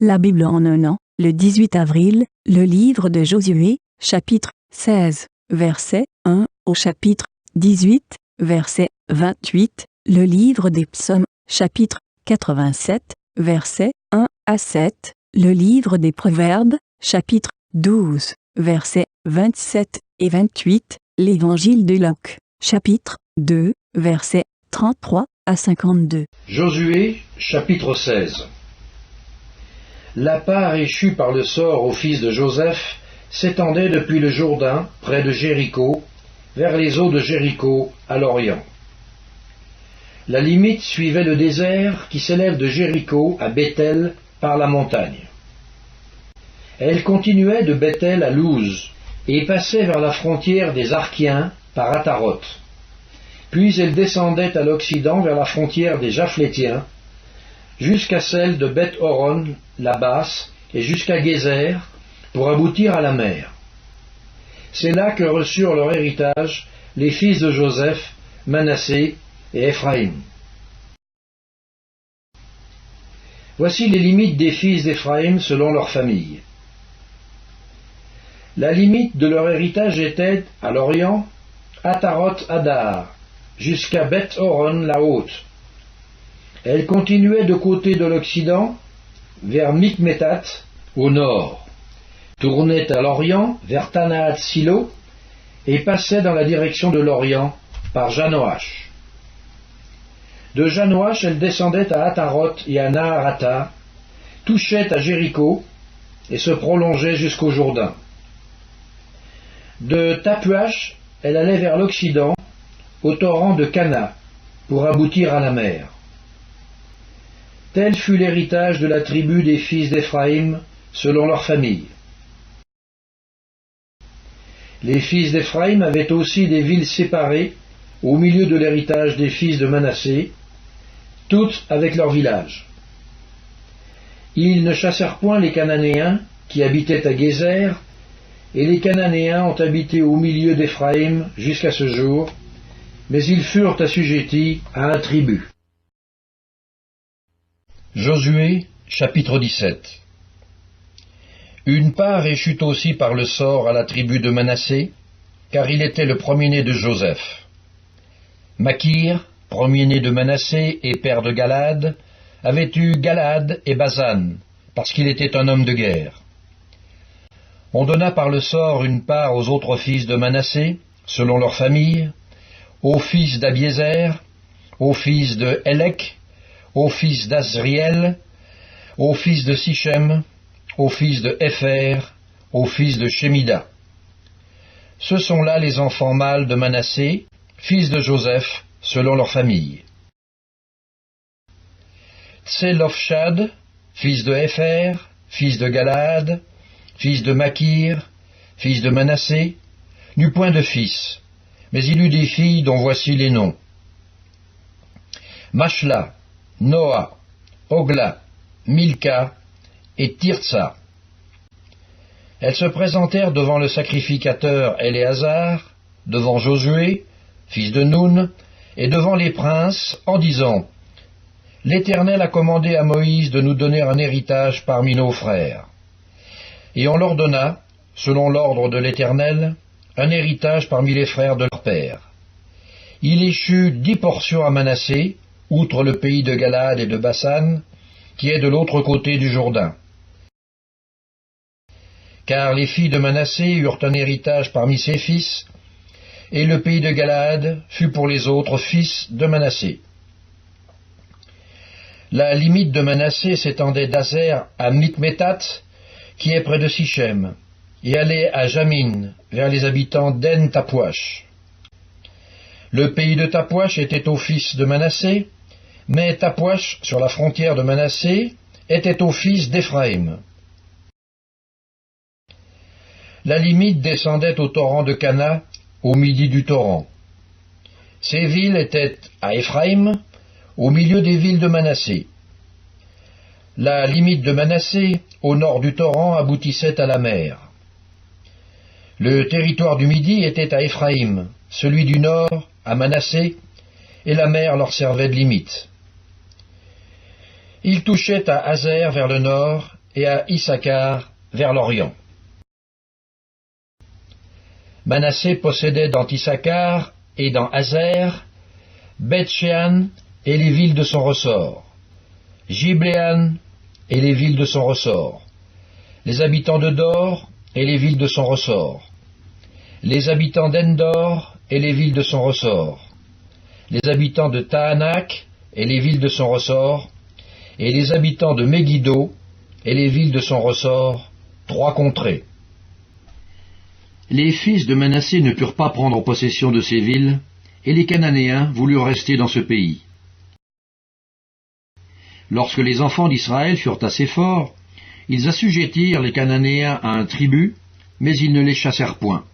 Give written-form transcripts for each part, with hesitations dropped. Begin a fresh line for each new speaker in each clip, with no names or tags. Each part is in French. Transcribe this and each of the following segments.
La Bible en un an, le 18 avril, le livre de Josué, chapitre 16, verset 1 au chapitre 18, verset 28, le livre des psaumes, chapitre 87, verset 1 à 7, le livre des proverbes, chapitre 12, versets 27 et 28, l'évangile de Luc, chapitre 2, versets 33 à 52.
Josué, chapitre 16. La part échue par le sort au fils de Joseph s'étendait depuis le Jourdain, près de Jéricho, vers les eaux de Jéricho, à l'Orient. La limite suivait le désert qui s'élève de Jéricho à Béthel par la montagne. Elle continuait de Béthel à Luz et passait vers la frontière des Arkiens par Ataroth. Puis elle descendait à l'occident vers la frontière des Japhlétiens, jusqu'à celle de Beth-Horon, la basse, et jusqu'à Gézer, pour aboutir à la mer. C'est là que reçurent leur héritage les fils de Joseph, Manassé et Éphraïm. Voici les limites des fils d'Éphraïm selon leur famille. La limite de leur héritage était, à l'orient, Ataroth-Adar, jusqu'à Beth-Horon la haute. Elle continuait de côté de l'occident, vers Mikmétat, au nord, tournait à l'orient, vers Tanaat-Silo, et passait dans la direction de l'orient, par Janoach. De Janoach, elle descendait à Ataroth et à Naharata, touchait à Jéricho, et se prolongeait jusqu'au Jourdain. De Tapuach, elle allait vers l'occident, au torrent de Cana, pour aboutir à la mer. Tel fut l'héritage de la tribu des fils d'Éphraïm, selon leur famille. Les fils d'Éphraïm avaient aussi des villes séparées, au milieu de l'héritage des fils de Manassé, toutes avec leurs villages. Ils ne chassèrent point les Cananéens, qui habitaient à Gézer, et les Cananéens ont habité au milieu d'Éphraïm jusqu'à ce jour, mais ils furent assujettis à un tribut. Josué, chapitre 17. Une part échut aussi par le sort à la tribu de Manassé, car il était le premier-né de Joseph. Makir, premier-né de Manassé et père de Galad, avait eu Galad et Basan, parce qu'il était un homme de guerre. On donna par le sort une part aux autres fils de Manassé, selon leur famille, aux fils d'Abiézer, aux fils de Hélek, aux fils d'Azriel, aux fils de Sichem, aux fils de Épher, aux fils de Shemida. Ce sont là les enfants mâles de Manassé, fils de Joseph, selon leur famille. Tselofshad, fils de Épher, fils de Galad, fils de Makir, fils de Manassé, n'eut point de fils, mais il eut des filles dont voici les noms. Machla, Noa, Ogla, Milka et Tirtsa. Elles se présentèrent devant le sacrificateur Éléazar, devant Josué, fils de Nun, et devant les princes, en disant « L'Éternel a commandé à Moïse de nous donner un héritage parmi nos frères. » Et on leur donna, selon l'ordre de l'Éternel, un héritage parmi les frères de leur père. Il échut 10 portions à Manassé, outre le pays de Galad et de Basan, qui est de l'autre côté du Jourdain. Car les filles de Manassé eurent un héritage parmi ses fils, et le pays de Galad fut pour les autres fils de Manassé. La limite de Manassé s'étendait d'Azer à Mikmétat, qui est près de Sichem, et allait à Jamin, vers les habitants d'En-Tapouach. Le pays de Tapouach était aux fils de Manassé, mais Tapouach, sur la frontière de Manassé, était aux fils d'Éphraïm. La limite descendait au torrent de Cana, au midi du torrent. Ces villes étaient à Éphraïm, au milieu des villes de Manassé. La limite de Manassé, au nord du torrent, aboutissait à la mer. Le territoire du midi était à Éphraïm, celui du nord à Manassé, et la mer leur servait de limite. Ils touchaient à Hazer vers le nord, et à Issachar vers l'Orient. Manassé possédait dans Issachar et dans Azer, Beth-Shean et les villes de son ressort, Gibléan et les villes de son ressort, les habitants de Dor et les villes de son ressort, les habitants d'Endor et les villes de son ressort, les habitants de Tahanak et les villes de son ressort, et les habitants de Megiddo et les villes de son ressort, 3 contrées. Les fils de Manassé ne purent pas prendre possession de ces villes, et les Cananéens voulurent rester dans ce pays. Lorsque les enfants d'Israël furent assez forts, ils assujettirent les Cananéens à un tribut, mais ils ne les chassèrent point.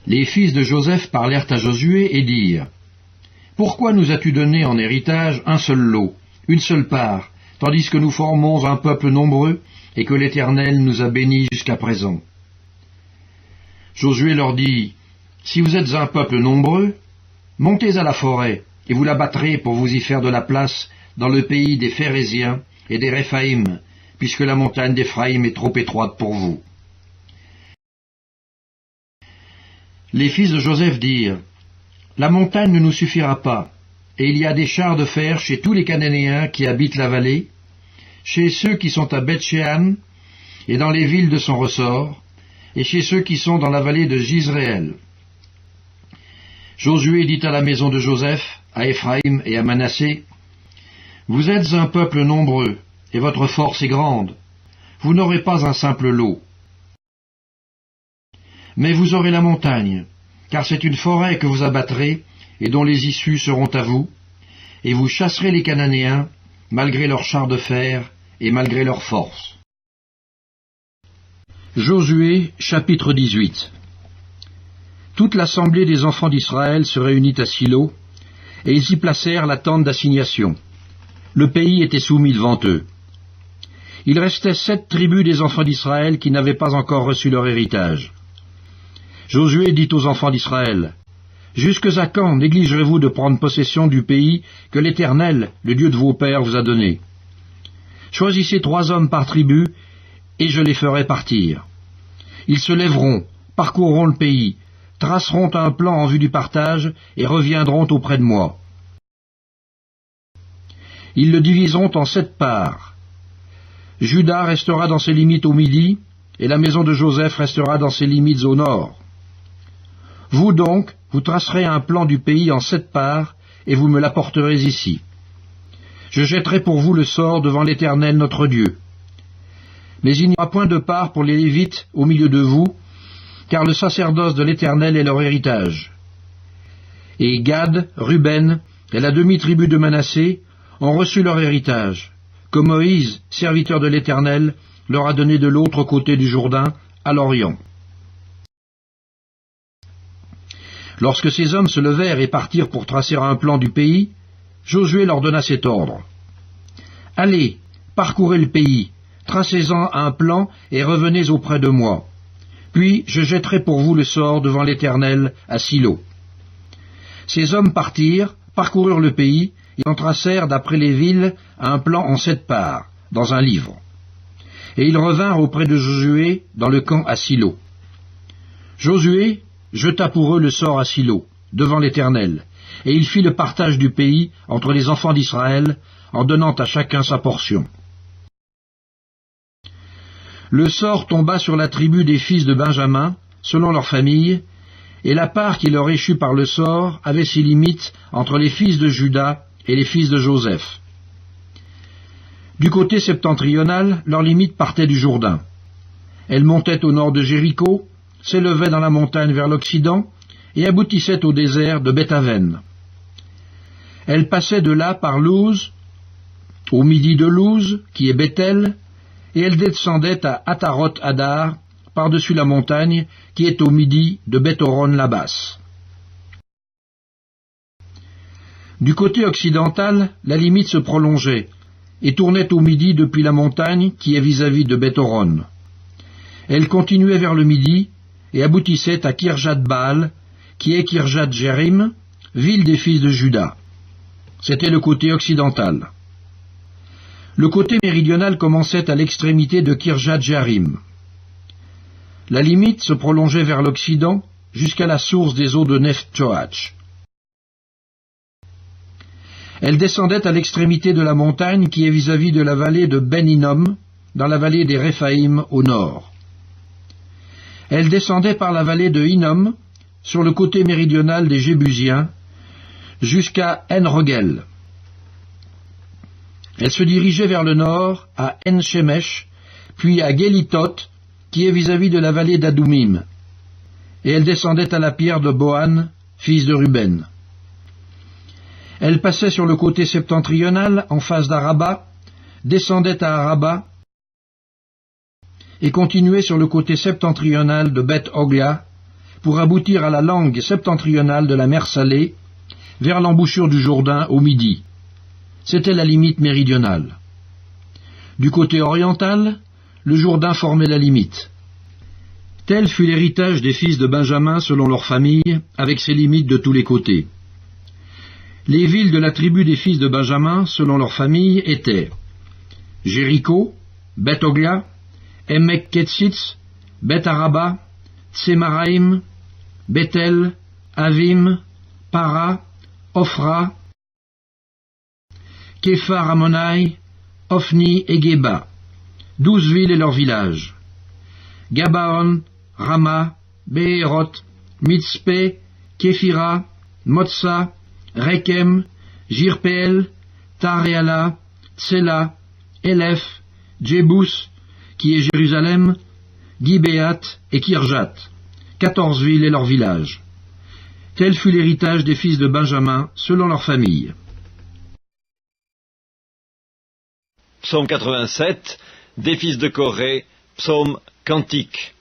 Les fils de Joseph parlèrent à Josué et dirent : « Pourquoi nous as-tu donné en héritage un seul lot, une seule part, tandis que nous formons un peuple nombreux et que l'Éternel nous a bénis jusqu'à présent ?» Josué leur dit : « Si vous êtes un peuple nombreux, montez à la forêt, et vous la battrez pour vous y faire de la place dans le pays des Phéréziens et des Réphaïm, puisque la montagne d'Éphraïm est trop étroite pour vous. » Les fils de Joseph dirent : « La montagne ne nous suffira pas, et il y a des chars de fer chez tous les Cananéens qui habitent la vallée, chez ceux qui sont à Beth-Shean et dans les villes de son ressort, et chez ceux qui sont dans la vallée de Jizréel. » Josué dit à la maison de Joseph, à Éphraïm et à Manassé : « Vous êtes un peuple nombreux, et votre force est grande. Vous n'aurez pas un simple lot. Mais vous aurez la montagne, car c'est une forêt que vous abattrez, et dont les issues seront à vous, et vous chasserez les Cananéens, malgré leurs chars de fer et malgré leur force. » Josué, chapitre 18. Toute l'assemblée des enfants d'Israël se réunit à Silo, et ils y placèrent la tente d'assignation. Le pays était soumis devant eux. Il restait 7 tribus des enfants d'Israël qui n'avaient pas encore reçu leur héritage. Josué dit aux enfants d'Israël : « Jusque à quand négligerez-vous de prendre possession du pays que l'Éternel, le Dieu de vos pères, vous a donné ? Choisissez 3 hommes par tribu, et je les ferai partir. Ils se lèveront, parcourront le pays, traceront un plan en vue du partage, et reviendront auprès de moi. Ils le diviseront en 7 parts. Juda restera dans ses limites au midi, et la maison de Joseph restera dans ses limites au nord. Vous donc, vous tracerez un plan du pays en 7 parts, et vous me l'apporterez ici. Je jetterai pour vous le sort devant l'Éternel notre Dieu. Mais il n'y aura point de part pour les Lévites au milieu de vous, car le sacerdoce de l'Éternel est leur héritage. Et Gad, Ruben et la demi-tribu de Manassé ont reçu leur héritage, que Moïse, serviteur de l'Éternel, leur a donné de l'autre côté du Jourdain, à l'Orient. Lorsque ces hommes se levèrent et partirent pour tracer un plan du pays, Josué leur donna cet ordre : « Allez, parcourez le pays, tracez-en un plan et revenez auprès de moi. Puis je jetterai pour vous le sort devant l'Éternel à Silo. » Ces hommes partirent, parcoururent le pays, et en tracèrent d'après les villes un plan en 7 parts, dans un livre. Et ils revinrent auprès de Josué dans le camp à Silo. Josué jeta pour eux le sort à Silo, devant l'Éternel, et il fit le partage du pays entre les enfants d'Israël, en donnant à chacun sa portion. Le sort tomba sur la tribu des fils de Benjamin, selon leur famille, et la part qui leur échut par le sort avait ses limites entre les fils de Juda et les fils de Joseph. Du côté septentrional, leur limite partait du Jourdain. Elle montait au nord de Jéricho, s'élevait dans la montagne vers l'Occident, et aboutissait au désert de Beth-Aven. Elle passait de là par Louz, au midi de Louz, qui est Bethel, et elle descendait à Ataroth-Adar, par-dessus la montagne, qui est au midi de Beth-Horon-la-Basse. Du côté occidental, la limite se prolongeait, et tournait au midi depuis la montagne, qui est vis-à-vis de Beth-Horon. Elle continuait vers le midi, et aboutissait à Kirjat-Baal, qui est Kirjat-Jérim, ville des fils de Juda. C'était le côté occidental. Le côté méridional commençait à l'extrémité de Kirjat-Jearim. La limite se prolongeait vers l'Occident jusqu'à la source des eaux de Neftchoach. Elle descendait à l'extrémité de la montagne qui est vis-à-vis de la vallée de Ben Hinnom, dans la vallée des Réphaïm au nord. Elle descendait par la vallée de Hinnom, sur le côté méridional des Jébusiens, jusqu'à En-Rogel. Elle se dirigeait vers le nord, à En-Shemesh, puis à Gélithot, qui est vis-à-vis de la vallée d'Adoumim. Et elle descendait à la pierre de Bohan, fils de Ruben. Elle passait sur le côté septentrional, en face d'Araba, descendait à Araba, et continuait sur le côté septentrional de Beth Ogla, pour aboutir à la langue septentrionale de la mer Salée, vers l'embouchure du Jourdain au midi. C'était la limite méridionale. Du côté oriental, le Jourdain formait la limite. Tel fut l'héritage des fils de Benjamin selon leur famille, avec ses limites de tous les côtés. Les villes de la tribu des fils de Benjamin, selon leur famille, étaient Jéricho, Beth Ogla, Emek Ketsitz, Beth Araba, Tsemaraïm, Bethel, Avim, Para, Ophra, Képhar Ammonai, Ophni et Geba, 12 villes et leurs villages. Gabaon, Rama, Behéroth, Mitzpé, Képhira, Motsa, Rekem, Jirpeel, Taréala, Tsela, Elef, Djébous, qui est Jérusalem, Gibéat et Kirjat, 14 villes et leurs villages. Tel fut l'héritage des fils de Benjamin, selon leur famille.
Psaume 87, des fils de Corée, psaume cantique.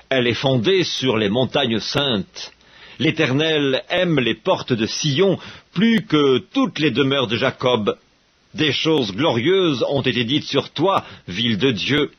Elle est fondée sur les montagnes saintes. L'Éternel aime les portes de Sion plus que toutes les demeures de Jacob. Des choses glorieuses ont été dites sur toi, ville de Dieu.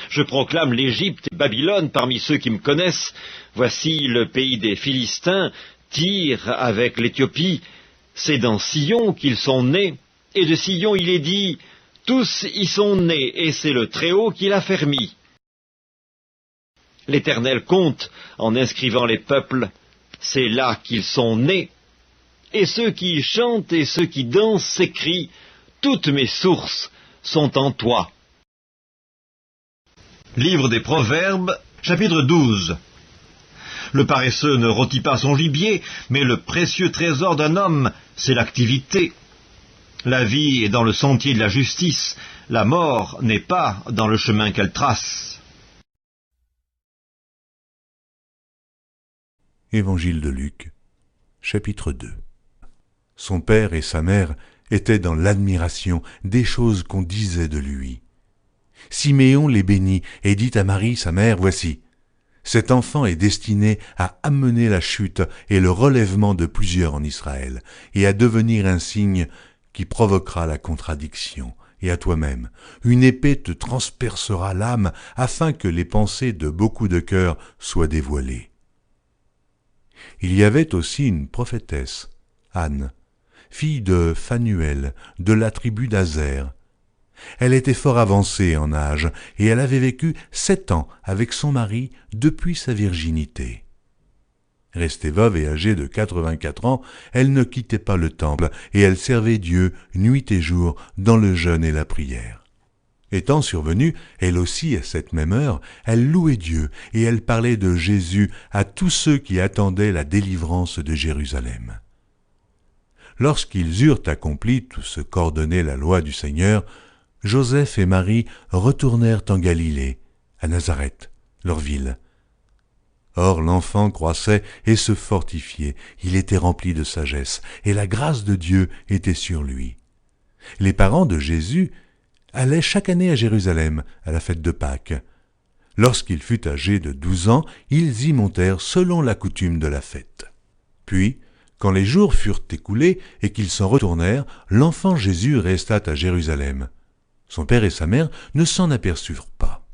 Je proclame l'Égypte et Babylone parmi ceux qui me connaissent. Voici le pays des Philistins, Tyr avec l'Éthiopie. C'est dans Sion qu'ils sont nés, et de Sion il est dit, tous y sont nés, et c'est le Très-Haut qui l'a fermi. L'Éternel compte en inscrivant les peuples, c'est là qu'ils sont nés. Et ceux qui chantent et ceux qui dansent s'écrient, toutes mes sources sont en toi.
Livre des Proverbes, chapitre 12. Le paresseux ne rôtit pas son gibier, mais le précieux trésor d'un homme, c'est l'activité. La vie est dans le sentier de la justice, la mort n'est pas dans le chemin qu'elle trace.
Évangile de Luc, chapitre 2. Son père et sa mère étaient dans l'admiration des choses qu'on disait de lui. Siméon les bénit et dit à Marie, sa mère, « Voici, cet enfant est destiné à amener la chute et le relèvement de plusieurs en Israël, et à devenir un signe qui provoquera la contradiction. Et à toi-même, une épée te transpercera l'âme, afin que les pensées de beaucoup de cœurs soient dévoilées. » Il y avait aussi une prophétesse, Anne, fille de Phanuel, de la tribu d'Azer. Elle était fort avancée en âge, et elle avait vécu 7 ans avec son mari depuis sa virginité. Restée veuve et âgée de 84 ans, elle ne quittait pas le temple, et elle servait Dieu nuit et jour dans le jeûne et la prière. Étant survenue, elle aussi, à cette même heure, elle louait Dieu, et elle parlait de Jésus à tous ceux qui attendaient la délivrance de Jérusalem. Lorsqu'ils eurent accompli tout ce qu'ordonnait la loi du Seigneur, Joseph et Marie retournèrent en Galilée, à Nazareth, leur ville. Or l'enfant croissait et se fortifiait, il était rempli de sagesse, et la grâce de Dieu était sur lui. Les parents de Jésus allaient chaque année à Jérusalem, à la fête de Pâques. Lorsqu'il fut âgé de 12 ans, ils y montèrent selon la coutume de la fête. Puis, quand les jours furent écoulés et qu'ils s'en retournèrent, l'enfant Jésus resta à Jérusalem. Son père et sa mère ne s'en aperçurent pas.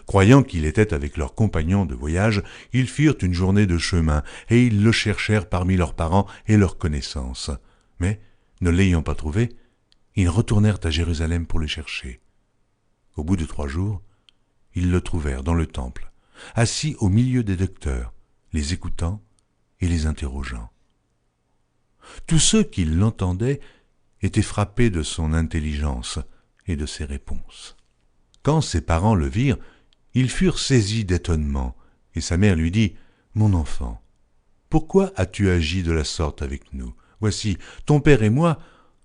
Croyant qu'il était avec leurs compagnons de voyage, ils firent une journée de chemin, et ils le cherchèrent parmi leurs parents et leurs connaissances. Mais, ne l'ayant pas trouvé, Ils retournèrent à Jérusalem pour le chercher. Au bout de 3 jours, ils le trouvèrent dans le temple, assis au milieu des docteurs, les écoutant et les interrogeant. Tous ceux qui l'entendaient étaient frappés de son intelligence et de ses réponses. Quand ses parents le virent, ils furent saisis d'étonnement, et sa mère lui dit, « Mon enfant, pourquoi as-tu agi de la sorte avec nous? Voici, ton père et moi,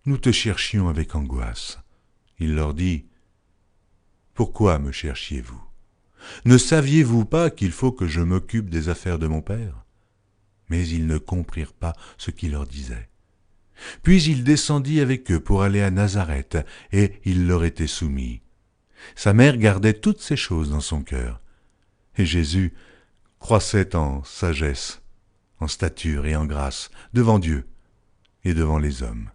nous te cherchions avec angoisse. » Il leur dit, « Pourquoi me cherchiez-vous? Ne saviez-vous pas qu'il faut que je m'occupe des affaires de mon père ?» Mais ils ne comprirent pas ce qu'il leur disait. Puis il descendit avec eux pour aller à Nazareth, et il leur était soumis. Sa mère gardait toutes ces choses dans son cœur. Et Jésus croissait en sagesse, en stature et en grâce, devant Dieu et devant les hommes.